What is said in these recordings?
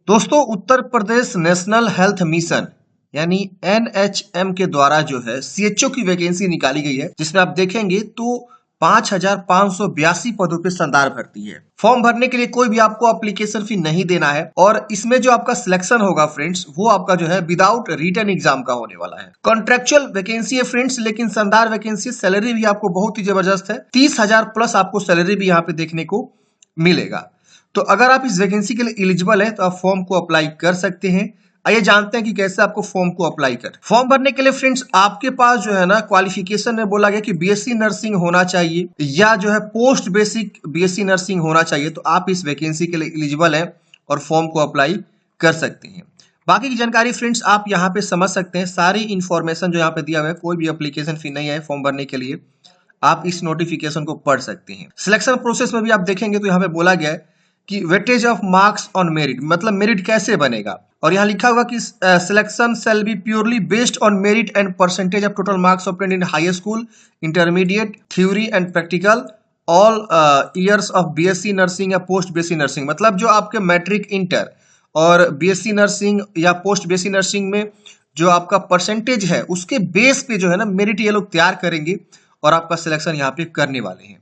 दोस्तों, Uttar Pradesh national health mission यानी NHM के द्वारा जो है सीएचओ की वैकेंसी निकाली गई है, जिसमें आप देखेंगे तो 5,582 पदों पे शानदार भर्ती है। फॉर्म भरने के लिए कोई भी आपको एप्लीकेशन फी नहीं देना है और इसमें जो आपका सिलेक्शन होगा फ्रेंड्स, वो आपका जो है विदाउट रिटन एग्जाम का होने वाला है। कॉन्ट्रेक्चुअल वैकेंसी है फ्रेंड्स, लेकिन शानदार वैकेंसी। सैलरी भी आपको बहुत ही जबरदस्त है, 30,000 प्लस आपको सैलरी भी यहाँ पे देखने को मिलेगा। तो अगर आप इस वैकेंसी के लिए एलिजिबल है तो आप फॉर्म को अप्लाई कर सकते हैं। आइए जानते हैं कि कैसे आपको फॉर्म को अप्लाई करें। फॉर्म भरने के लिए फ्रेंड्स आपके पास जो है ना क्वालिफिकेशन में बोला गया कि बीएससी नर्सिंग होना चाहिए या जो है पोस्ट बेसिक बीएससी नर्सिंग होना चाहिए, तो आप इस वैकेंसी के लिए एलिजिबल है और फॉर्म को अप्लाई कर सकते हैं। बाकी की जानकारी फ्रेंड्स आप यहाँ पे समझ सकते हैं। सारी इंफॉर्मेशन जो यहाँ पे दिया हुआ है, कोई भी एप्लीकेशन फी नहीं है फॉर्म भरने के लिए, आप इस नोटिफिकेशन को पढ़ सकते हैं। सिलेक्शन प्रोसेस में भी आप देखेंगे तो यहाँ पे बोला गया है कि weightage of marks on merit, मतलब मेरिट कैसे बनेगा। और यहाँ लिखा हुआ कि selection shall be purely based on merit and percentage of total marks obtained in high school, intermediate, theory and practical all years of BSc nursing या post BSc nursing. मतलब जो आपके मैट्रिक, इंटर और बीएससी नर्सिंग या post BSc nursing में जो आपका percentage है, उसके बेस पे जो है ना मेरिट ये लोग तैयार करेंगे और आपका सिलेक्शन यहाँ पे करने वाले हैं।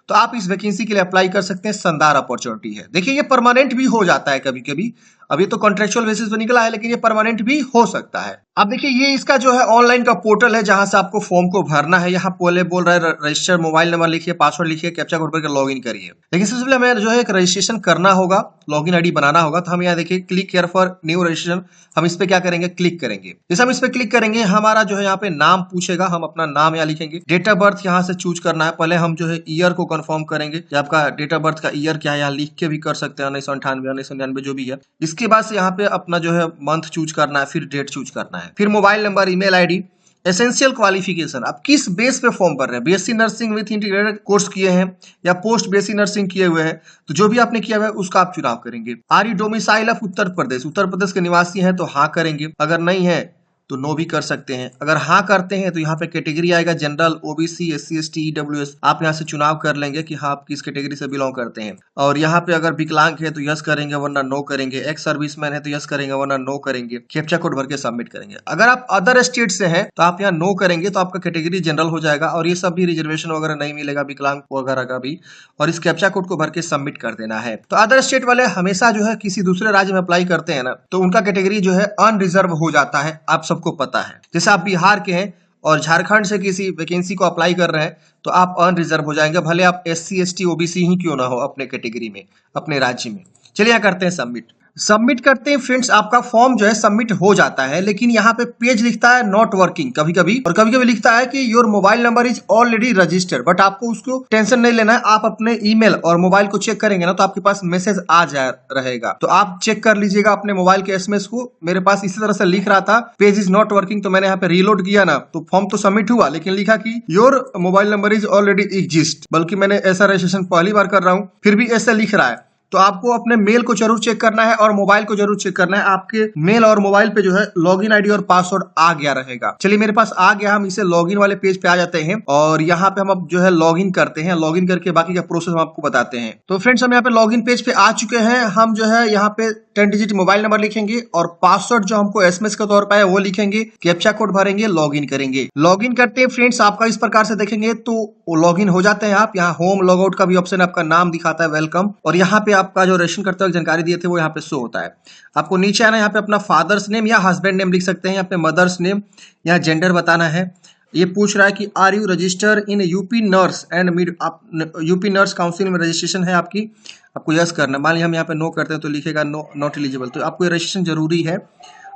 तो आप इस वैकेंसी के लिए अप्लाई कर सकते हैं। शानदार अपॉर्चुनिटी है। देखिए, ये परमानेंट भी हो जाता है कभी कभी। अभी तो कॉन्ट्रेक्चुअल बेसिस पे निकला है, लेकिन ये परमानेंट भी हो सकता है। अब देखिए, ये इसका जो है ऑनलाइन का पोर्टल है जहां से आपको फॉर्म को भरना है। यहाँ पहले बोल रहा है रजिस्टर, मोबाइल नंबर लिखिए, पासवर्ड लिखिए, कैप्चा कोड करके लॉग इन करिए। लेकिन सबसे पहले हमें जो है एक रजिस्ट्रेशन करना होगा, लॉग इन आईडी बनाना होगा। तो हम यहाँ देखिए click here for new registration, हम इस पे क्या करेंगे, क्लिक करेंगे। जैसे हम इस पे क्लिक करेंगे, हमारा जो है यहाँ पे नाम पूछेगा, हम अपना नाम यहाँ लिखेंगे। डेट ऑफ बर्थ यहाँ से चूज करना है। पहले हम जो है ईयर को कंफर्म करेंगे कि आपका डेट ऑफ बर्थ का ईयर क्या है, यहाँ लिख के भी कर सकते हैं, 1998, 1999 जो भी है। इसके बाद से यहाँ पे अपना जो है मंथ चूज करना है, फिर डेट चूज करना है, फिर mobile number, email ID. Essential qualification, आप किस बेस पे फॉर्म भर रहे हैं, BSc nursing with integrated course किए हैं या पोस्ट बीएससी नर्सिंग किए हुए हैं, तो जो भी आपने किया हुआ है उसका आप चुनाव करेंगे। Are you domicile of Uttar Pradesh, Uttar Pradesh के निवासी हैं तो हाँ करेंगे, अगर नहीं है तो नो भी कर सकते हैं। अगर हाँ करते हैं तो यहाँ पे कैटेगरी आएगा general, OBC, SC, ST, EWS. आप यहाँ से चुनाव कर लेंगे कि हाँ आप किस कैटेगरी से बिलोंग करते हैं। और यहाँ पे अगर विकलांग है तो यस करेंगे वरना नो करेंगे। एक्स सर्विसमैन है तो यस करेंगे वरना नो करेंगे। कैप्चा कोड भर के सबमिट करेंगे। अगर आप अदर स्टेट से हैं तो आप यहाँ नो करेंगे, तो आपका कैटेगरी जनरल हो जाएगा और ये सब भी रिजर्वेशन वगैरह नहीं मिलेगा विकलांग वगैरह का भी। और इस कैप्चा कोड को भर के सबमिट कर देना है। तो अदर स्टेट वाले हमेशा जो है किसी दूसरे राज्य में अप्लाई करते हैं ना, तो उनका कैटेगरी जो है अनरिजर्व हो जाता है, आप सबको पता है। जैसे आप बिहार के हैं और झारखंड से किसी वैकेंसी को अप्लाई कर रहे हैं तो आप अनरिजर्व हो जाएंगे, भले आप एससी, एसटी, ओबीसी ही क्यों ना हो अपने कैटेगरी में, अपने राज्य में। चलिए यहाँ करते हैं सबमिट। सबमिट करते हैं फ्रेंड्स, आपका फॉर्म जो है सबमिट हो जाता है, लेकिन यहाँ पे पेज लिखता है नॉट वर्किंग कभी कभी, और कभी कभी लिखता है कि your mobile number is already registered. But आपको उसको टेंशन नहीं लेना है, आप अपने ईमेल और मोबाइल को चेक करेंगे ना तो आपके पास मैसेज आ जा रहेगा। तो आप चेक कर लीजिएगा अपने मोबाइल के एसएमएस को। मेरे पास इसी तरह से लिख रहा था पेज इज नॉट वर्किंग, तो मैंने यहाँ पे रीलोड किया ना तो फॉर्म तो सबमिट हुआ, लेकिन लिखा कि your mobile number is already exist. बल्कि मैंने ऐसा रजिस्ट्रेशन पहली बार कर रहा हूँ, फिर भी ऐसा लिख रहा है। तो आपको अपने मेल को जरूर चेक करना है और मोबाइल को जरूर चेक करना है। आपके मेल और मोबाइल पे जो है लॉगिन आईडी और पासवर्ड आ गया रहेगा। चलिए मेरे पास आ गया, हम इसे लॉगिन वाले पेज पे आ जाते हैं और यहाँ पे हम अब जो है लॉगिन करते हैं। लॉगिन करके बाकी का प्रोसेस हम आपको बताते हैं। तो फ्रेंड्स, हम यहाँ पे लॉगिन पेज पे आ चुके हैं। हम जो है यहाँ पे 10 डिजिट मोबाइल नंबर लिखेंगे और पासवर्ड जो हमको एसएमएस के तौर पर है वो लिखेंगे, कैप्चा कोड भरेंगे, लॉगिन करेंगे। लॉगिन करते हैं फ्रेंड्स, आपका इस प्रकार से देखेंगे तो लॉगिन हो जाते हैं आप। यहाँ होम लॉग आउट का भी ऑप्शन, आपका नाम दिखाता है वेलकम, और यहाँ पे आपका जो रजिस्ट्रेशन करते वक्त जानकारी दिए थे वो यहाँ पे शो होता है। आपको नीचे आना, यहाँ पे अपना फादर्स नेम या हस्बैंड नेम लिख सकते हैं, यहाँ पे मदर्स नेम, यहाँ जेंडर बताना है। ये पूछ रहा है कि are you register in UP nurse and mid, आप यूपी नर्स काउंसिल में रजिस्ट्रेशन है आपकी, आपको यस करना। मान लिया हम यहाँ पे नो करते हैं तो लिखेगा नो, नॉट एलिजिबल। तो आपको ये रजिस्ट्रेशन जरूरी है।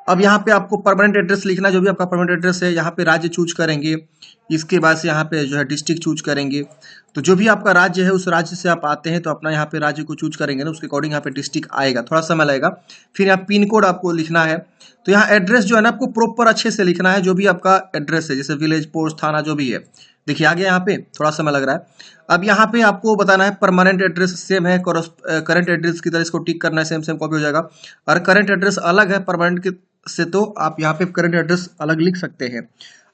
अब यहाँ पे आपको परमानेंट एड्रेस लिखना, जो भी आपका परमानेंट एड्रेस है। यहाँ पे राज्य चूज करेंगे, इसके बाद से यहाँ पे जो है डिस्ट्रिक्ट चूज करेंगे। तो जो भी आपका राज्य है उस राज्य से आप आते हैं तो अपना यहाँ पे राज्य को चूज करेंगे ना, उसके अकॉर्डिंग यहाँ पे डिस्ट्रिक्ट आएगा, थोड़ा समय लगेगा। फिर यहाँ पिन कोड आपको लिखना है। तो यहाँ एड्रेस जो है ना आपको प्रॉपर अच्छे से लिखना है, जो भी आपका एड्रेस है, जैसे विलेज, पोस्ट, थाना जो भी है। देखिए आगे यहाँ पे थोड़ा समय लग रहा है। अब यहाँ पे आपको बताना है परमानेंट एड्रेस सेम है, करंट एड्रेस की तरह इसको टिक करना है, सेम सेम कॉपी हो जाएगा। और करंट एड्रेस अलग है परमानेंट के से, तो आप यहाँ पे करंट एड्रेस अलग लिख सकते हैं।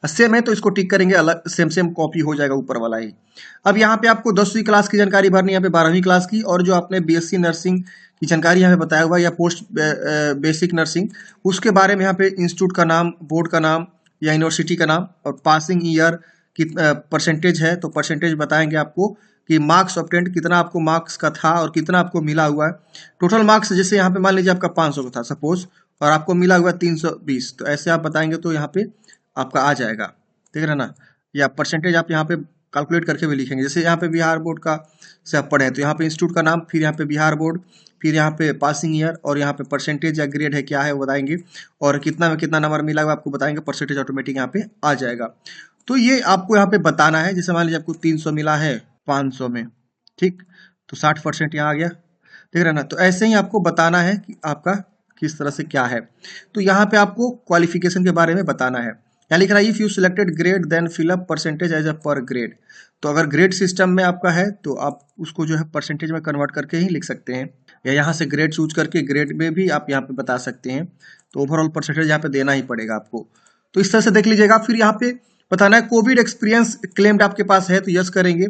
सेम है तो इसको टिक करेंगे, अलग सेम सेम कॉपी हो जाएगा ऊपर वाला ही। अब यहाँ पे आपको 10वीं क्लास की जानकारी भरनी है, यहाँ पे 12वीं क्लास की, और जो आपने बीएससी नर्सिंग की जानकारी यहाँ पे बताया हुआ या पोस्ट बेसिक नर्सिंग, उसके बारे में यहाँ पे इंस्टीट्यूट का नाम, बोर्ड का नाम या यूनिवर्सिटी का नाम, और पासिंग ईयर की परसेंटेज है तो परसेंटेज बताएंगे आपको कि मार्क्स ऑब्टेंड, कितना आपको मार्क्स का था और कितना आपको मिला हुआ है। टोटल मार्क्स जैसे यहाँ पे मान लीजिए आपका 500 का था सपोज, और आपको मिला हुआ 320, तो ऐसे आप बताएंगे तो यहाँ पे आपका आ जाएगा, ठीक है ना। या परसेंटेज आप यहाँ पे कैलकुलेट करके भी लिखेंगे, जैसे यहाँ पे बिहार बोर्ड का से आप पढ़े तो यहाँ पे इंस्टीट्यूट का नाम, फिर यहाँ पे बिहार बोर्ड, फिर यहाँ पे पासिंग ईयर, और यहाँ पे परसेंटेज या ग्रेड है क्या है वो बताएंगे, और कितना में कितना नंबर मिला हुआ आपको बताएंगे, परसेंटेज ऑटोमेटिक यहाँ पे आ जाएगा। तो ये आपको यहाँ पे बताना है, जैसे मान लीजिए आपको 300 मिला है 500 में, ठीक, तो 60% यहाँ आ गया, देख रहे ना। तो ऐसे ही आपको बताना है कि आपका किस तरह से क्या है। तो यहाँ पे आपको क्वालिफिकेशन के बारे में बताना है, यहाँ लिख रहा है if you selected grade then fill up percentage as a per grade. तो अगर ग्रेड सिस्टम में आपका है तो आप उसको जो है परसेंटेज में कन्वर्ट करके ही लिख सकते हैं, या यहाँ से ग्रेड चूज करके ग्रेड में भी आप यहाँ पे बता सकते हैं। तो ओवरऑल परसेंटेज यहाँ पे देना ही पड़ेगा आपको। तो इस तरह से देख लीजिएगा। फिर यहाँ पे बताना है कोविड एक्सपीरियंस क्लेम्ड आपके पास है तो यस करेंगे।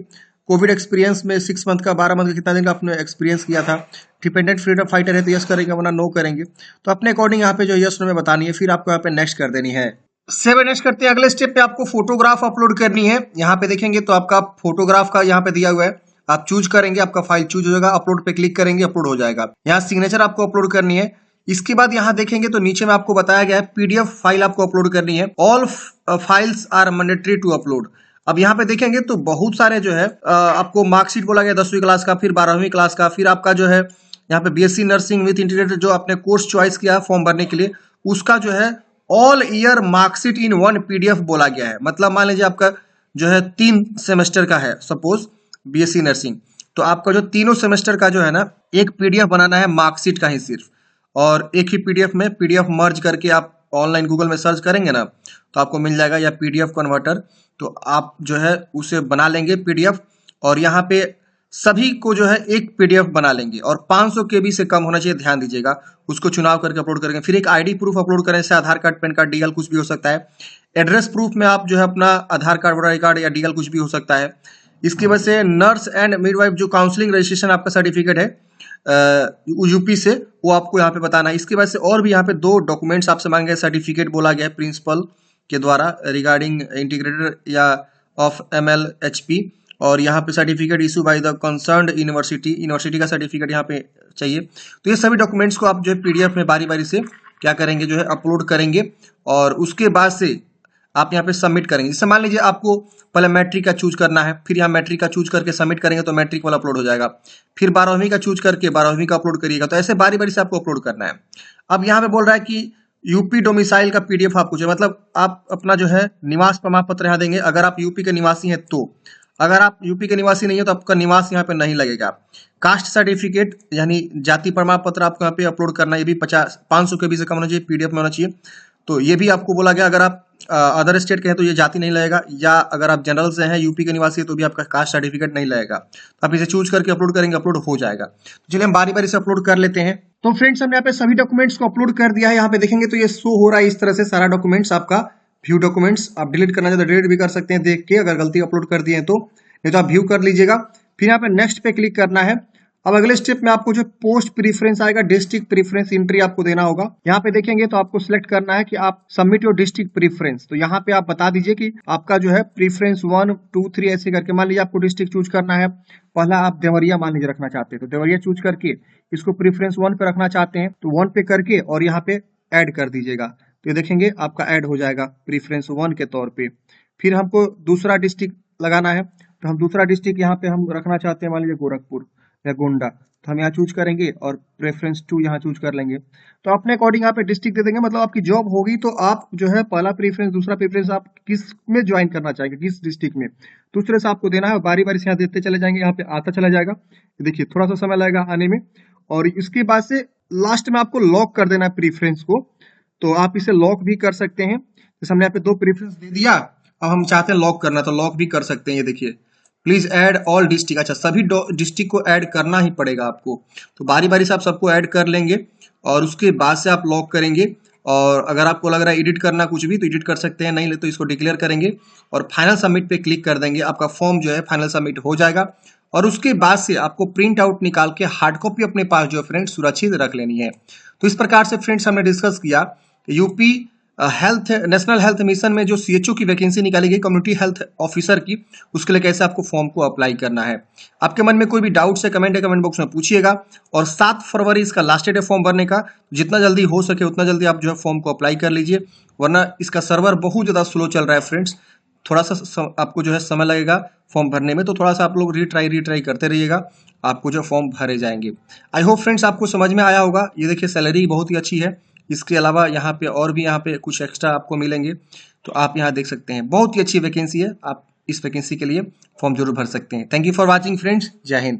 कोविड एक्सपीरियंस में 6 मंथ का 12 मंथ का कितना दिन का आपने एक्सपीरियंस किया था। डिपेंडेंट फ्रीडम फाइटर है तो यस करेंगे, वरना नो करेंगे। तो अपने अकॉर्डिंग यहाँ पे जो यस नो में बतानी है, फिर आपको यहाँ पे नेक्स्ट कर देनी है। 7 नेक्स्ट करते हैं। अगले स्टेप पे आपको फोटोग्राफ अपलोड करनी है। यहाँ पे देखेंगे तो आपका फोटोग्राफ का यहाँ पे दिया हुआ है, आप चूज करेंगे, आपका फाइल चूज हो जाएगा, अपलोड पे क्लिक करेंगे, अपलोड हो जाएगा। यहाँ सिग्नेचर आपको अपलोड करनी है। इसके बाद यहाँ देखेंगे तो नीचे में आपको बताया गया है पीडीएफ फाइल आपको अपलोड करनी है। All files are mandatory to upload. अब यहाँ पे देखेंगे तो बहुत सारे जो है आपको मार्कशीट बोला गया 10वीं क्लास का, फिर 12वीं क्लास का, फिर आपका जो है यहाँ पे बीएससी नर्सिंग विथ इंटीग्रेटेड जो आपने कोर्स चॉइस किया फॉर्म भरने के लिए, उसका जो है all year marksheet in one PDF बोला गया है। मतलब मान लीजिए आपका जो है 3 सेमेस्टर का है सपोज बीएससी नर्सिंग, तो आपका जो तीनों सेमेस्टर का जो है ना एक पीडीएफ बनाना है मार्कशीट का ही सिर्फ, और एक ही पीडीएफ में पीडीएफ मर्ज करके आप ऑनलाइन गूगल में सर्च करेंगे ना तो आपको मिल जाएगा या पीडीएफ कन्वर्टर, तो आप जो है उसे बना लेंगे पीडीएफ, और यहाँ पे सभी को जो है एक पीडीएफ बना लेंगे, और 500 केबी से कम होना चाहिए, ध्यान दीजिएगा। उसको चुनाव करके अपलोड करेंगे। फिर एक आईडी प्रूफ अपलोड करें, जैसे आधार कार्ड, पैन कार्ड, डीएल कुछ भी हो सकता है। एड्रेस प्रूफ में आप जो है अपना आधार कार्ड, वोटर आई कार्ड या डीएल कुछ भी हो सकता है। इसकी वजह से नर्स एंड मिडवाइफ जो काउंसलिंग रजिस्ट्रेशन आपका सर्टिफिकेट है यूपी से, वो आपको यहाँ पे बताना है। इसके वजह से और भी यहाँ पे 2 डॉक्यूमेंट्स आपसे मांगे, सर्टिफिकेट बोला गया है प्रिंसिपल के द्वारा रिगार्डिंग इंटीग्रेटेड या ऑफ MLHP, और यहाँ पे certificate issue by the concerned university का सर्टिफिकेट यहाँ पे चाहिए। तो ये सभी डॉक्यूमेंट्स को आप जो है पीडीएफ में बारी बारी से क्या करेंगे, जो है अपलोड करेंगे, और उसके बाद से आप यहाँ पे सबमिट करेंगे। जैसे मान लीजिए आपको पहले मैट्रिक का चूज करना है, फिर यहाँ मैट्रिक का चूज करके सबमिट करेंगे तो मैट्रिक वाला अपलोड हो जाएगा। फिर 12वीं का चूज करके 12वीं का अपलोड करिएगा। तो ऐसे बारी बारी से आपको अपलोड करना है। अब यहाँ पे बोल रहा है कि यूपी डोमिसाइल का पीडीएफ आपको चाहिए, मतलब आप अपना जो है निवास प्रमाण पत्र यहाँ देंगे अगर आप यूपी के निवासी हैं तो। अगर आप यूपी के निवासी नहीं हो तो आपका निवास यहाँ पे नहीं लगेगा। कास्ट सर्टिफिकेट यानी जाति प्रमाण पत्र आपको यहाँ पे अपलोड करना है, ये भी 500 केबी से कम होना चाहिए, पीडीएफ में होना चाहिए। तो ये भी आपको बोला गया। अगर आप अदर स्टेट के हैं तो ये जाति नहीं लगेगा, या अगर आप जनरल से हैं यूपी के निवासी है तो भी आपका कास्ट सर्टिफिकेट नहीं लगेगा। तो आप इसे चूज करके अपलोड करेंगे, अपलोड हो जाएगा। तो चलिए हम बारी बारी से अपलोड कर लेते हैं। तो फ्रेंड्स हमने यहाँ पे सभी डॉक्यूमेंट्स को अपलोड कर दिया है। यहाँ पे देखेंगे तो ये शो हो रहा है इस तरह से सारा डॉक्यूमेंट्स आपका। व्यू डॉक्यूमेंट्स आप डिलीट करना चाहते तो डिलीट भी कर सकते हैं देख के, अगर गलती अपलोड कर दिए तो, नहीं तो आप व्यू कर लीजिएगा। फिर यहाँ पे नेक्स्ट पे क्लिक करना है। अब अगले स्टेप में आपको जो पोस्ट प्रीफरेंस आएगा, डिस्ट्रिक्ट प्रीफरेंस एंट्री आपको देना होगा। यहाँ पे देखेंगे तो आपको सिलेक्ट करना है कि आप सबमिट योर डिस्ट्रिक्ट प्रीफरेंस। तो यहाँ पे आप बता दीजिए कि आपका जो है प्रीफरेंस 1, 2, 3 ऐसे करके, मान लीजिए आपको डिस्ट्रिक्ट चूज करना है। पहला आप देवरिया मान लीजिए रखना चाहते हैं तो देवरिया चूज करके इसको प्रीफरेंस 1 पे रखना चाहते हैं तो 1 पे करके और यहाँ पे ऐड कर दीजिएगा। तो ये देखेंगे आपका ऐड हो जाएगा प्रीफरेंस 1 के तौर पे। फिर हमको दूसरा डिस्ट्रिक्ट लगाना है, तो हम दूसरा डिस्ट्रिक्ट यहाँ पे हम रखना चाहते हैं, मान लीजिए गोरखपुर या गोंडा, तो हम यहाँ चूज करेंगे और प्रेफरेंस 2 यहाँ चूज कर लेंगे। तो अपने अकॉर्डिंग यहाँ पे डिस्ट्रिक्ट दे देंगे। मतलब आपकी जॉब होगी तो आप जो है पहला प्रेफरेंस, दूसरा प्रेफरेंस आप किस में ज्वाइन करना चाहेंगे, किस डिस्ट्रिक्ट में, तो उस तरह से आपको देना है। बारी बारी से यहाँ देते चले जाएंगे, यहाँ पे आता चला जाएगा। देखिए थोड़ा सा समय लगेगा आने में, और इसके बाद से लास्ट में आपको लॉक कर देना है प्रीफरेंस को। तो आप इसे लॉक भी कर सकते हैं। जैसे हमने यहाँ पे 2 प्रीफरेंस दे दिया, अब हम चाहते हैं लॉक करना तो लॉक भी कर सकते हैं। ये देखिए प्लीज ऐड ऑल डिस्ट्रिक्ट, अच्छा सभी डिस्ट्रिक्ट को ऐड करना ही पड़ेगा आपको। तो बारी बारी से आप सबको ऐड कर लेंगे और उसके बाद से आप लॉक करेंगे और अगर आपको लग रहा है एडिट करना कुछ भी तो एडिट कर सकते हैं, नहीं तो इसको डिक्लेयर करेंगे और फाइनल सबमिट पे क्लिक कर देंगे। आपका फॉर्म जो है फाइनल सबमिट हो जाएगा और उसके बाद से आपको प्रिंट आउट निकाल के हार्ड कॉपी अपने पास जो है फ्रेंड्स सुरक्षित रख लेनी है। तो इस प्रकार से फ्रेंड्स हमने डिस्कस किया UP health national health mission में जो सीएचओ की वैकेंसी निकाली गई कम्युनिटी हेल्थ ऑफिसर की, उसके लिए कैसे आपको फॉर्म को अप्लाई करना है। आपके मन में कोई भी डाउट्स है कमेंट बॉक्स में पूछिएगा। और 7 फरवरी इसका लास्ट डेट है फॉर्म भरने का। जितना जल्दी हो सके उतना जल्दी आप जो है फॉर्म को अप्लाई कर लीजिए, वरना इसका सर्वर बहुत ज़्यादा स्लो चल रहा है फ्रेंड्स। थोड़ा सा आपको जो है समय लगेगा फॉर्म भरने में, तो थोड़ा सा आप लोग रीट्राई करते रहिएगा, आपको जो फॉर्म भरे जाएंगे। आई होप फ्रेंड्स आपको समझ में आया होगा। ये देखिए सैलरी बहुत ही अच्छी है, इसके अलावा यहाँ पे और भी यहाँ पे कुछ एक्स्ट्रा आपको मिलेंगे, तो आप यहाँ देख सकते हैं। बहुत ही अच्छी वैकेंसी है, आप इस वैकेंसी के लिए फॉर्म जरूर भर सकते हैं। Thank you for watching friends, जय हिंद।